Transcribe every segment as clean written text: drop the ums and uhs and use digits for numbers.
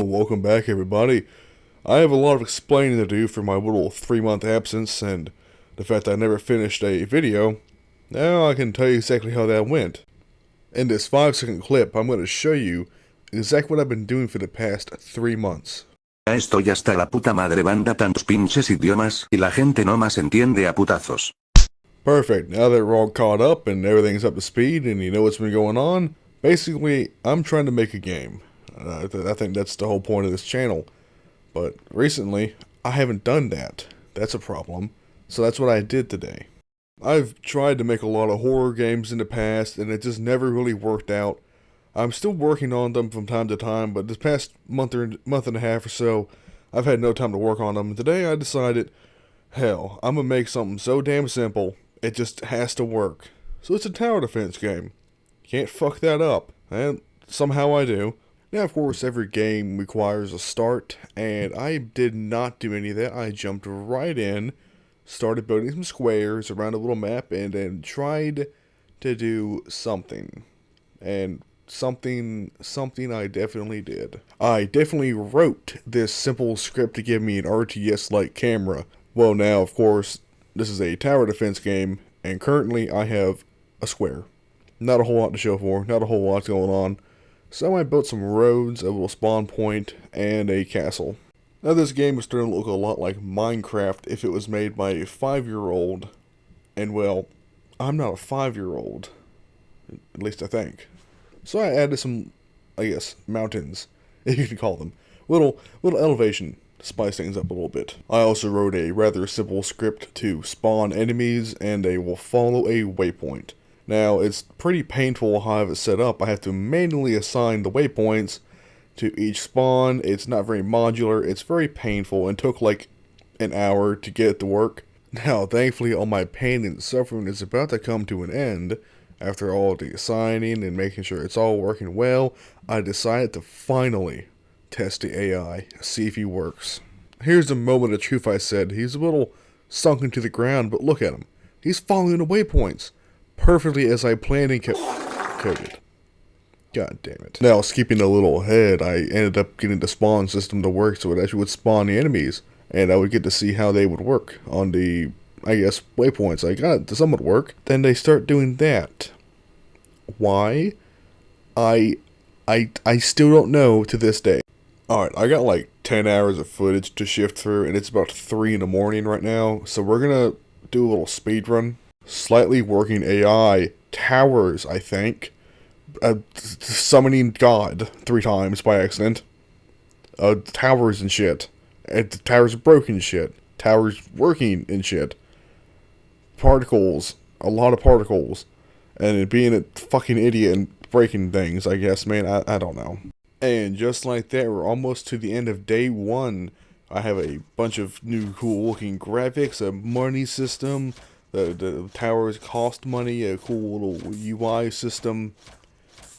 Welcome back, everybody. I have a lot of explaining to do for my little 3-month absence and the fact that I never finished a video. Now I can tell you exactly how that went. In this 5-second clip, I'm going to show you exactly what I've been doing for the past 3 months. Ya estoy hasta la puta madre, banda, tantos pinches idiomas y la gente no más entiende a putazos. Perfect. Now that we're all caught up and everything's up to speed and you know what's been going on, basically, I'm trying to make a game. I think that's the whole point of this channel. But recently, I haven't done that. That's a problem. So that's what I did today. I've tried to make a lot of horror games in the past, and it just never really worked out. I'm still working on them from time to time, but this past month and a half or so, I've had no time to work on them. And today I decided, hell, I'm gonna make something so damn simple, it just has to work. So it's a tower defense game. Can't fuck that up. And somehow I do. Now, of course, every game requires a start, and I did not do any of that. I jumped right in, started building some squares around a little map, and then tried to do something. And something I definitely did. I definitely wrote this simple script to give me an RTS-like camera. Well, now, of course, this is a tower defense game, and currently I have a square. Not a whole lot to show for, not a whole lot going on. So I built some roads, a little spawn point, and a castle. Now this game is starting to look a lot like Minecraft if it was made by a 5-year-old. And well, I'm not a 5-year-old. At least I think. So I added some, I guess, mountains, if you can call them. Little elevation to spice things up a little bit. I also wrote a rather simple script to spawn enemies, and they will follow a waypoint. Now, it's pretty painful how I have it set up. I have to manually assign the waypoints to each spawn. It's not very modular. It's very painful and took like an hour to get it to work. Now, thankfully, all my pain and suffering is about to come to an end. After all the assigning and making sure it's all working well, I decided to finally test the AI, see if he works. Here's the moment of truth I said. He's a little sunken to the ground, but look at him. He's following the waypoints. Perfectly as I planned and coded. God damn it. Now, skipping a little ahead, I ended up getting the spawn system to work so it actually would spawn the enemies. And I would get to see how they would work on the, I guess, waypoints. I got it to somewhat work. Then they start doing that. Why? I still don't know to this day. Alright, I got like 10 hours of footage to shift through, and it's about 3 in the morning right now. So we're gonna do a little speed run. Slightly working AI towers, I think. Summoning God 3 times by accident. Towers and shit. Towers broken shit. Towers working and shit. Particles. A lot of particles. And being a fucking idiot and breaking things, I guess, man. I don't know. And just like that, we're almost to the end of day 1. I have a bunch of new cool looking graphics, a money system. The towers cost money, a cool little UI system,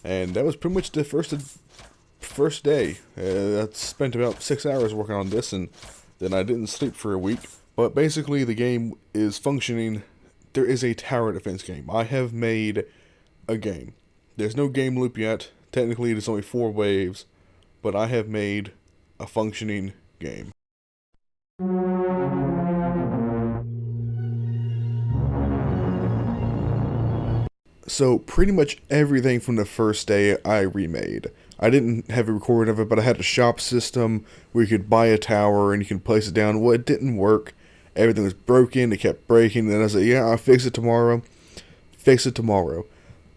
and that was pretty much the first day. I spent about 6 hours working on this, and then I didn't sleep for a week. But basically, the game is functioning. There is a tower defense game. I have made a game. There's no game loop yet. Technically, there's only 4 waves, but I have made a functioning game. So pretty much everything from the first day I remade. I didn't have a recording of it, but I had a shop system where you could buy a tower and you can place it down. Well, it didn't work. Everything was broken. It kept breaking. And I said, yeah, I'll fix it tomorrow. Fix it tomorrow.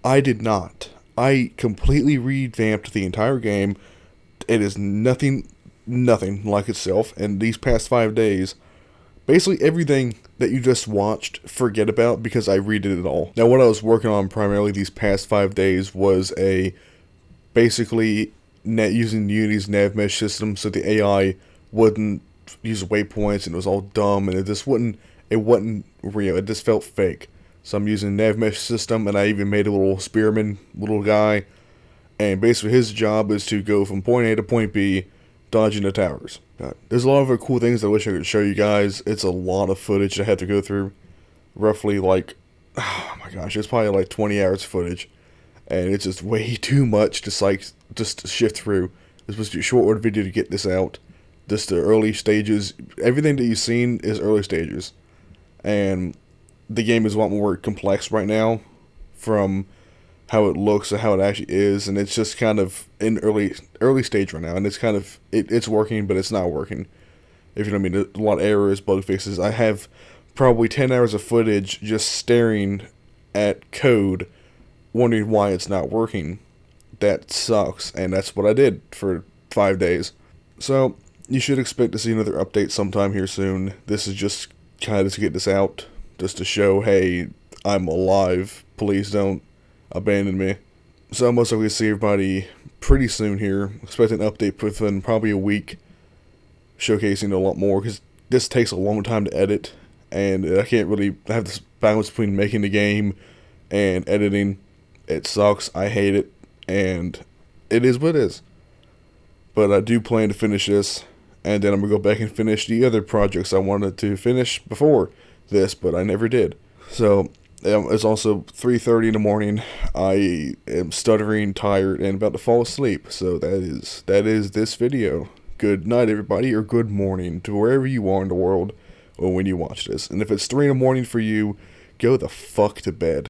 I did not. I completely revamped the entire game. It is nothing like itself. And these past 5 days, basically everything that you just watched, forget about, because I redid it all. Now, what I was working on primarily these past 5 days was basically using Unity's nav mesh system so the AI wouldn't use waypoints and it was all dumb and it wasn't real. It just felt fake. So I'm using nav mesh system, and I even made a little spearman, little guy, and basically his job is to go from point A to point B, dodging the towers. There's a lot of other cool things I wish I could show you guys. It's a lot of footage I had to go through. Roughly like, oh my gosh, it's probably like 20 hours of footage. And it's just way too much to just shift through. This was a short video to get this out. Just the early stages. Everything that you've seen is early stages. And the game is a lot more complex right now from how it looks to how it actually is. And it's just kind of in early stage right now. And it's kind of, it's working, but it's not working. If you know what I mean. A lot of errors, bug fixes. I have probably 10 hours of footage just staring at code, wondering why it's not working. That sucks, and that's what I did for 5 days. So, you should expect to see another update sometime here soon. This is just kind of to get this out, just to show, hey, I'm alive, please don't abandon me. So, most likely see everybody pretty soon here. Expect an update within probably a week, showcasing a lot more, because this takes a long time to edit, and I can't really have this balance between making the game and editing. It sucks, I hate it, and it is what it is. But I do plan to finish this, and then I'm going to go back and finish the other projects I wanted to finish before this, but I never did. So, it's also 3:30 in the morning. I am stuttering, tired, and about to fall asleep. So that is this video. Good night, everybody, or good morning to wherever you are in the world or when you watch this. And if it's 3 in the morning for you, go the fuck to bed.